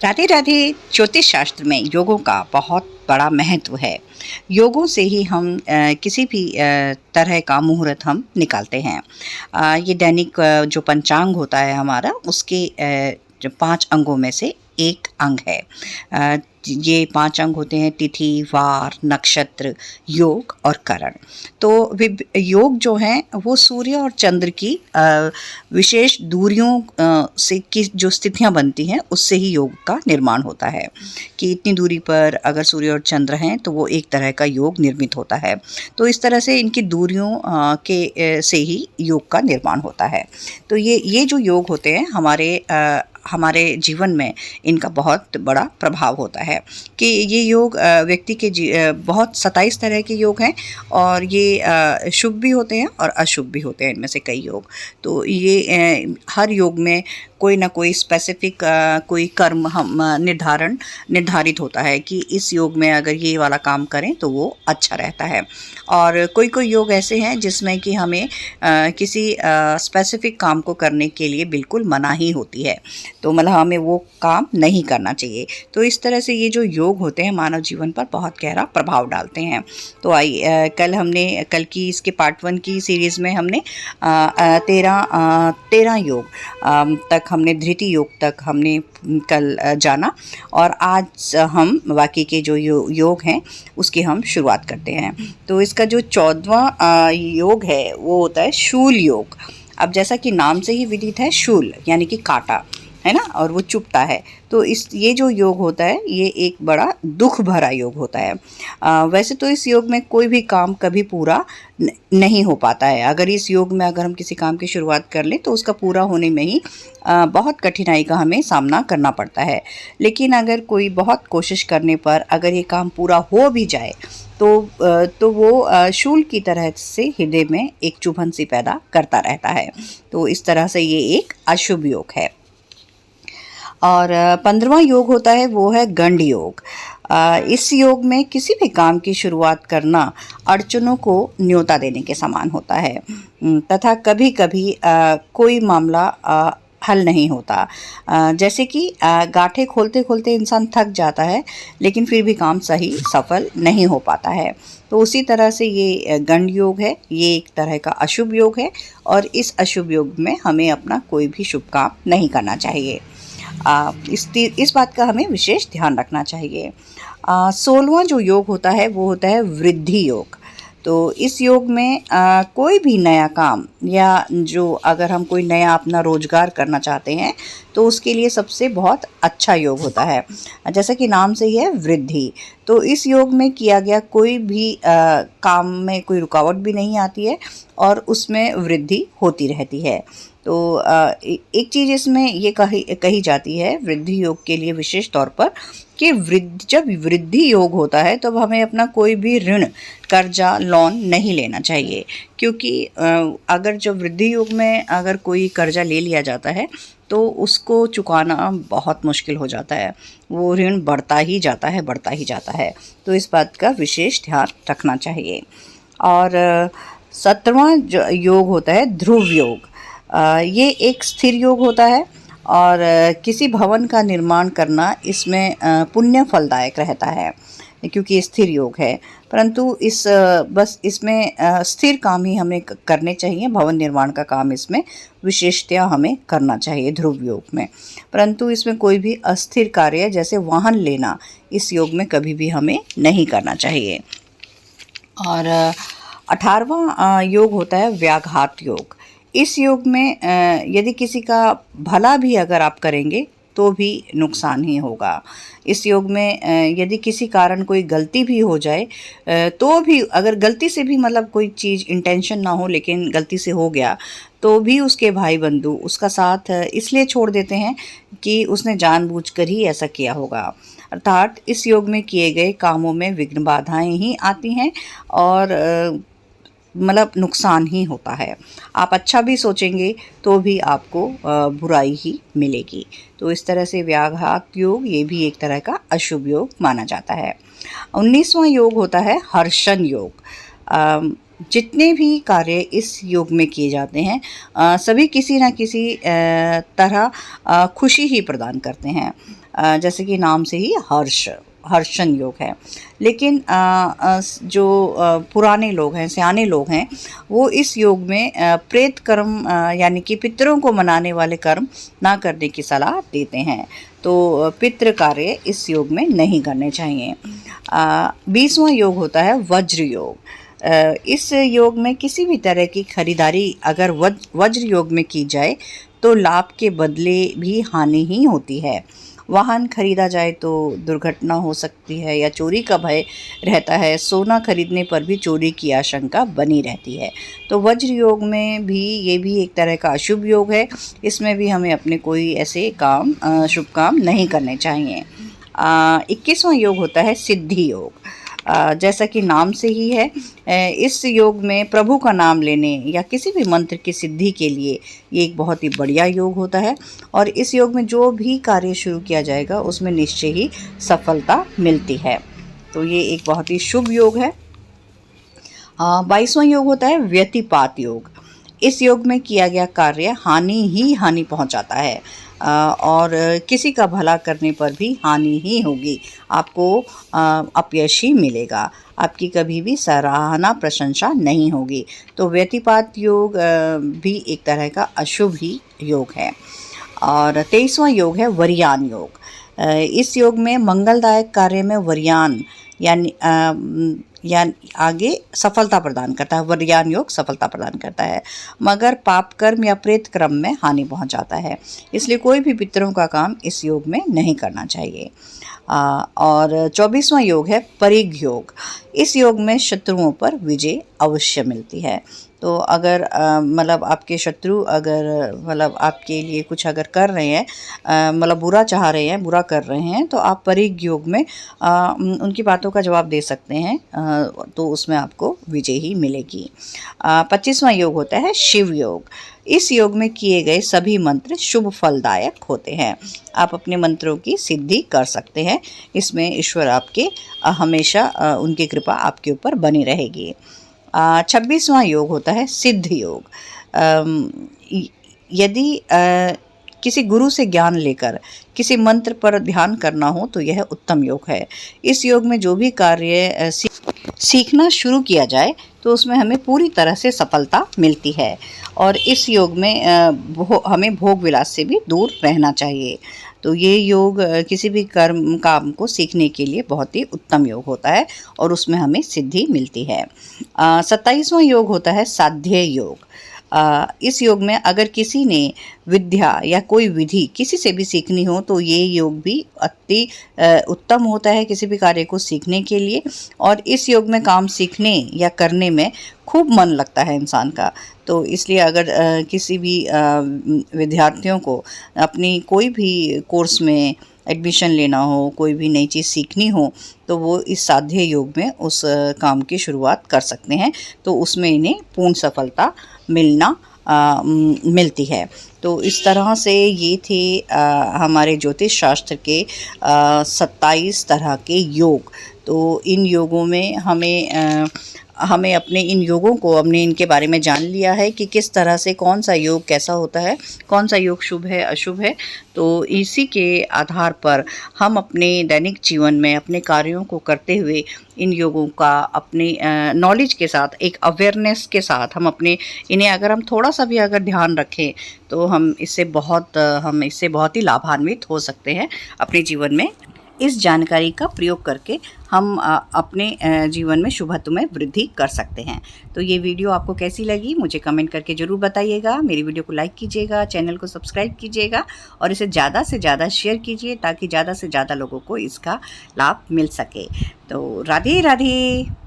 राधे राधे। ज्योतिष शास्त्र में योगों का बहुत बड़ा महत्व है। योगों से ही हम किसी भी तरह का मुहूर्त हम निकालते हैं। ये दैनिक जो पंचांग होता है हमारा, उसके जो 5 अंगों में से एक अंग है। ये 5 अंग होते हैं: तिथि, वार, नक्षत्र, योग और करण। तो योग जो हैं वो सूर्य और चंद्र की विशेष दूरियों से की जो स्थितियां बनती हैं उससे ही योग का निर्माण होता है कि इतनी दूरी पर अगर सूर्य और चंद्र हैं तो वो एक तरह का योग निर्मित होता है। तो इस तरह से इनकी दूरियों से ही योग का निर्माण होता है। तो ये जो योग होते हैं हमारे जीवन में इनका बहुत बड़ा प्रभाव होता है कि ये योग व्यक्ति के बहुत 27 तरह के योग हैं और ये शुभ भी होते हैं और अशुभ भी होते हैं, इनमें से कई योग। तो ये हर योग में कोई ना कोई स्पेसिफिक कोई कर्म हम निर्धारित होता है कि इस योग में अगर ये वाला काम करें तो वो अच्छा रहता है। और कोई कोई योग ऐसे हैं जिसमें कि हमें किसी स्पेसिफिक काम को करने के लिए बिल्कुल मनाही होती है, तो मतलब हमें वो काम नहीं करना चाहिए। तो इस तरह से ये जो योग होते हैं मानव जीवन पर बहुत गहरा प्रभाव डालते हैं। तो आइए कल की इसके पार्ट 1 की सीरीज़ में हमने 13 योग तक हमने धृति योग तक हमने कल जाना और आज हम बाकी के जो योग हैं उसकी हम शुरुआत करते हैं। तो इसका जो 14वां योग है वो होता है शूल योग। अब जैसा कि नाम से ही विदित है, शूल यानी कि कांटा है ना, और वो चुभता है। तो ये जो योग होता है ये एक बड़ा दुख भरा योग होता है। वैसे तो इस योग में कोई भी काम कभी पूरा नहीं हो पाता है। अगर इस योग में अगर हम किसी काम की शुरुआत कर लें तो उसका पूरा होने में ही बहुत कठिनाई का हमें सामना करना पड़ता है। लेकिन अगर कोई बहुत कोशिश करने पर अगर ये काम पूरा हो भी जाए तो वो शूल की तरह से हृदय में एक चुभन सी पैदा करता रहता है। तो इस तरह से ये एक अशुभ योग है। और 15वां योग होता है वो है गंड योग। इस योग में किसी भी काम की शुरुआत करना अड़चनों को न्योता देने के समान होता है तथा कभी कभी कोई मामला हल नहीं होता। जैसे कि गांठें खोलते खोलते इंसान थक जाता है लेकिन फिर भी काम सही सफल नहीं हो पाता है। तो उसी तरह से ये गंड योग है, ये एक तरह का अशुभ योग है और इस अशुभ योग में हमें अपना कोई भी शुभ काम नहीं करना चाहिए। इस बात का हमें विशेष ध्यान रखना चाहिए। 16वां जो योग होता है वो होता है वृद्धि योग। तो इस योग में कोई भी नया काम या जो अगर हम कोई नया अपना रोजगार करना चाहते हैं तो उसके लिए सबसे बहुत अच्छा योग होता है। जैसा कि नाम से ही है वृद्धि, तो इस योग में किया गया कोई भी काम में कोई रुकावट भी नहीं आती है और उसमें वृद्धि होती रहती है। तो एक चीज़ इसमें ये कही जाती है वृद्धि योग के लिए विशेष तौर पर कि जब वृद्धि योग होता है तब हमें अपना कोई भी ऋण, कर्जा, लोन नहीं लेना चाहिए। क्योंकि अगर जब वृद्धि योग में अगर कोई कर्जा ले लिया जाता है तो उसको चुकाना बहुत मुश्किल हो जाता है। वो ऋण बढ़ता ही जाता है। तो इस बात का विशेष ध्यान रखना चाहिए। और 17वां जो योग होता है ध्रुव योग। ये एक स्थिर योग होता है और किसी भवन का निर्माण करना इसमें पुण्य फलदायक रहता है क्योंकि स्थिर योग है। परंतु बस इसमें स्थिर काम ही हमें करने चाहिए। भवन निर्माण का काम इसमें विशेषतया हमें करना चाहिए ध्रुव योग में। परंतु इसमें कोई भी अस्थिर कार्य जैसे वाहन लेना इस योग में कभी भी हमें नहीं करना चाहिए। और 18वां योग होता है व्याघात योग। इस योग में यदि किसी का भला भी अगर आप करेंगे तो भी नुकसान ही होगा। इस योग में यदि किसी कारण कोई गलती भी हो जाए तो भी अगर गलती से भी मतलब कोई चीज़ इंटेंशन ना हो लेकिन गलती से हो गया तो भी उसके भाई बंधु उसका साथ इसलिए छोड़ देते हैं कि उसने जानबूझकर ही ऐसा किया होगा। अर्थात इस योग में किए गए कामों में विघ्न बाधाएं ही आती हैं और मतलब नुकसान ही होता है। आप अच्छा भी सोचेंगे तो भी आपको बुराई ही मिलेगी। तो इस तरह से व्याघात योग ये भी एक तरह का अशुभ योग माना जाता है। 19वां योग होता है हर्षण योग। जितने भी कार्य इस योग में किए जाते हैं सभी किसी न किसी तरह खुशी ही प्रदान करते हैं। जैसे कि नाम से ही हर्षण योग है। लेकिन जो पुराने लोग हैं, सियाने लोग हैं, वो इस योग में प्रेत कर्म यानी कि पितरों को मनाने वाले कर्म ना करने की सलाह देते हैं। तो पितृ कार्य इस योग में नहीं करने चाहिए। 20वां योग होता है वज्र योग। इस योग में किसी भी तरह की खरीदारी अगर वज्र योग में की जाए तो लाभ के बदले भी हानि ही होती है। वाहन खरीदा जाए तो दुर्घटना हो सकती है या चोरी का भय रहता है। सोना खरीदने पर भी चोरी की आशंका बनी रहती है। तो वज्र योग में भी ये भी एक तरह का अशुभ योग है। इसमें भी हमें अपने कोई ऐसे काम शुभ काम नहीं करने चाहिए। 21वां योग होता है सिद्धि योग। जैसा कि नाम से ही है, इस योग में प्रभु का नाम लेने या किसी भी मंत्र की सिद्धि के लिए ये एक बहुत ही बढ़िया योग होता है। और इस योग में जो भी कार्य शुरू किया जाएगा उसमें निश्चय ही सफलता मिलती है। तो ये एक बहुत ही शुभ योग है। 22वां योग होता है व्यतिपात योग। इस योग में किया गया कार्य हानि पहुंचाता है और किसी का भला करने पर भी हानि ही होगी। आपको अपयश ही मिलेगा। आपकी कभी भी सराहना प्रशंसा नहीं होगी। तो व्यतिपात योग भी एक तरह का अशुभ ही योग है। और 23वां योग है वरयान योग। इस योग में मंगलदायक कार्य में वरयान यानी आगे सफलता प्रदान करता है। वरयान योग सफलता प्रदान करता है, मगर पाप कर्म या प्रेत कर्म में हानि पहुंचाता है। इसलिए कोई भी पितरों का काम इस योग में नहीं करना चाहिए। और 24वां योग है परिघ योग। इस योग में शत्रुओं पर विजय अवश्य मिलती है। तो अगर मतलब आपके शत्रु अगर मतलब आपके लिए कुछ अगर कर रहे हैं, मतलब बुरा चाह रहे हैं, बुरा कर रहे हैं, तो आप परिघ योग में उनकी बातों का जवाब दे सकते हैं। तो उसमें आपको विजय ही मिलेगी। 25वां योग होता है शिव योग। इस योग में किए गए सभी मंत्र शुभ फलदायक होते हैं। आप अपने मंत्रों की सिद्धि कर सकते हैं। इसमें ईश्वर आपके हमेशा उनकी कृपा आपके ऊपर बनी रहेगी। 26वां योग होता है सिद्ध योग। यदि किसी गुरु से ज्ञान लेकर किसी मंत्र पर ध्यान करना हो तो यह उत्तम योग है। इस योग में जो भी कार्य सीखना शुरू किया जाए तो उसमें हमें पूरी तरह से सफलता मिलती है। और इस योग में हमें भोग विलास से भी दूर रहना चाहिए। तो ये योग किसी भी काम को सीखने के लिए बहुत ही उत्तम योग होता है और उसमें हमें सिद्धि मिलती है। 27वां योग होता है साध्य योग। इस योग में अगर किसी ने विद्या या कोई विधि किसी से भी सीखनी हो तो ये योग भी अति उत्तम होता है किसी भी कार्य को सीखने के लिए। और इस योग में काम सीखने या करने में खूब मन लगता है इंसान का। तो इसलिए अगर किसी भी विद्यार्थियों को अपनी कोई भी कोर्स में एडमिशन लेना हो, कोई भी नई चीज़ सीखनी हो, तो वो इस साध्य योग में उस काम की शुरुआत कर सकते हैं। तो उसमें इन्हें पूर्ण सफलता मिलती है। तो इस तरह से ये थे हमारे ज्योतिष शास्त्र के 27 तरह के योग। तो इन योगों में हमें अपने इन योगों को हमने इनके बारे में जान लिया है कि किस तरह से कौन सा योग कैसा होता है, कौन सा योग शुभ है अशुभ है। तो इसी के आधार पर हम अपने दैनिक जीवन में अपने कार्यों को करते हुए इन योगों का अपने नॉलेज के साथ, एक अवेयरनेस के साथ इन्हें अगर हम थोड़ा सा भी अगर ध्यान रखें तो हम इससे बहुत ही लाभान्वित हो सकते हैं अपने जीवन में। इस जानकारी का प्रयोग करके हम अपने जीवन में शुभत्व में वृद्धि कर सकते हैं। तो ये वीडियो आपको कैसी लगी मुझे कमेंट करके ज़रूर बताइएगा। मेरी वीडियो को लाइक कीजिएगा, चैनल को सब्सक्राइब कीजिएगा और इसे ज़्यादा से ज़्यादा शेयर कीजिए ताकि ज़्यादा से ज़्यादा लोगों को इसका लाभ मिल सके। तो राधे राधे।